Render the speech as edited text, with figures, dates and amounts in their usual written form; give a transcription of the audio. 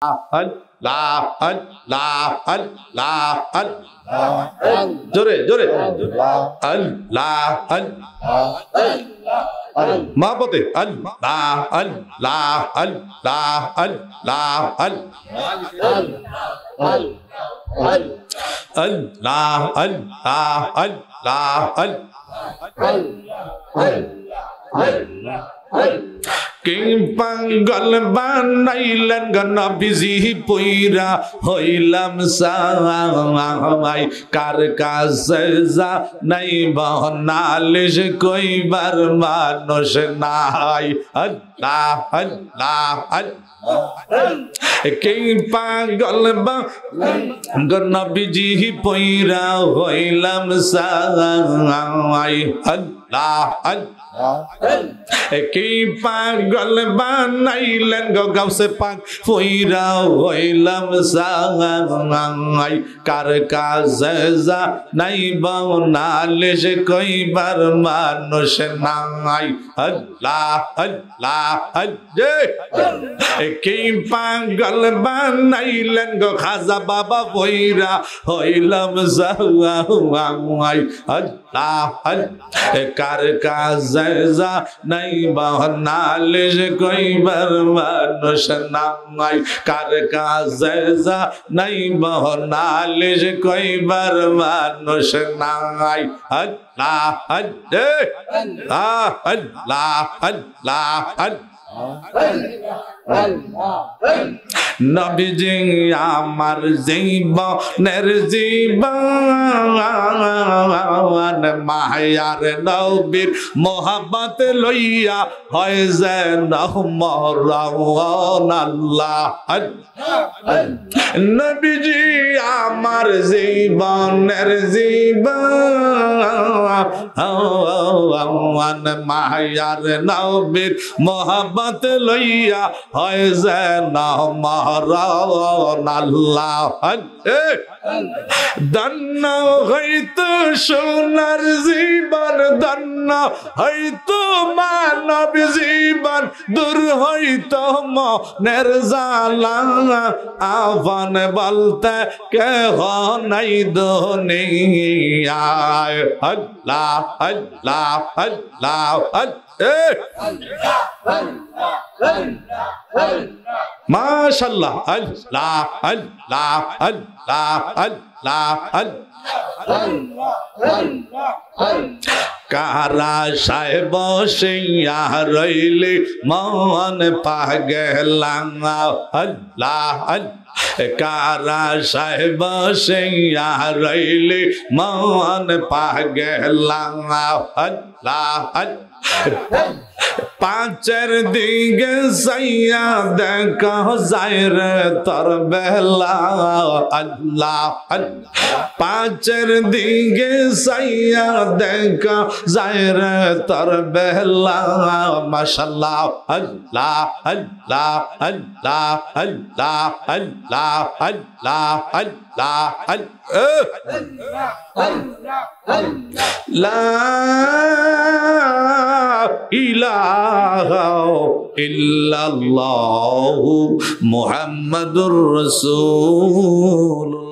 আল্লাহ আল্লাহ আল্লাহ আল্লাহ জোরে জোরে আল্লাহ মাহবতে আল্লাহ আল্লাহ আল্লাহ আল্লাহ আল্লাহ আল্লাহ আল্লাহ কি পাগল বানাইলেন নবীজি পইরা হইলাম সাই কার কাছে যা নাই বনালিশ কইবার মানুষ নাই আল্লাহ আল্লাহ কি পাগল বানাইলেন নবীজি পইরা হইলাম সাই আল্লাহ কি পাগল বানাইলেন গো গাউসে পাক পইরা হইলাম সাই কার কাছে যা নাই বনালিশ কইবার মানুষ নাই আল্লাহ আল্লাহ কি পাগল বানাইলেন গো খাজা বাবা পইরা হইলাম সাই আল্লাহ কার কাছে যা নাই বনালিশ কইবার মানুষ নাই কার কাছে যা নাই বনালিশ কইবার মানুষ নাই আল্লাহ আল্লাহ আল্লাহ আল্লাহ নবীজি আমার জীবনের জীবন মায়ার নবীর মোহাব্বত লইয়া হয় যেন মরণ আল্লাহ নবীজি আমার জীবনের জীবন মায়ার নবীর মোহাব্বত লইয়া হয় যেন মরণ আল্লাহ ধন্য হইতো সোনার জীবন ধন্য হইতো মানব জীবন দূর হইতো মনের জ্বালা আহ্বান বলতে কেহ নাই দুনিয়ায় আল্লাহ আল্লাহ আল্লাহ মাশাআল্লাহ আল্লাহ আল্লাহ আল্লাহ আল্লাহ কারা সাহেব বসিয়া রইলে মন পাগলাম আল্লাহ কারা সাহেব বসিয়া রইলে মন পাগলাম আল্লাহ পাঁচের দিকে সাইয়া দেখা যায় রে তোর বেলা আল্লাহ পাঁচের দিকে সাইয়া দেখা যায় রে তোর বেলা মাশাআল্লাহ আল্লাহ আল্লাহ আল্লাহ আল্লাহ আল্লাহ আল্লাহ আল্লাহ লা ইলাহা ইল্লাল্লাহু মুহাম্মাদুর রাসূলুল্লাহ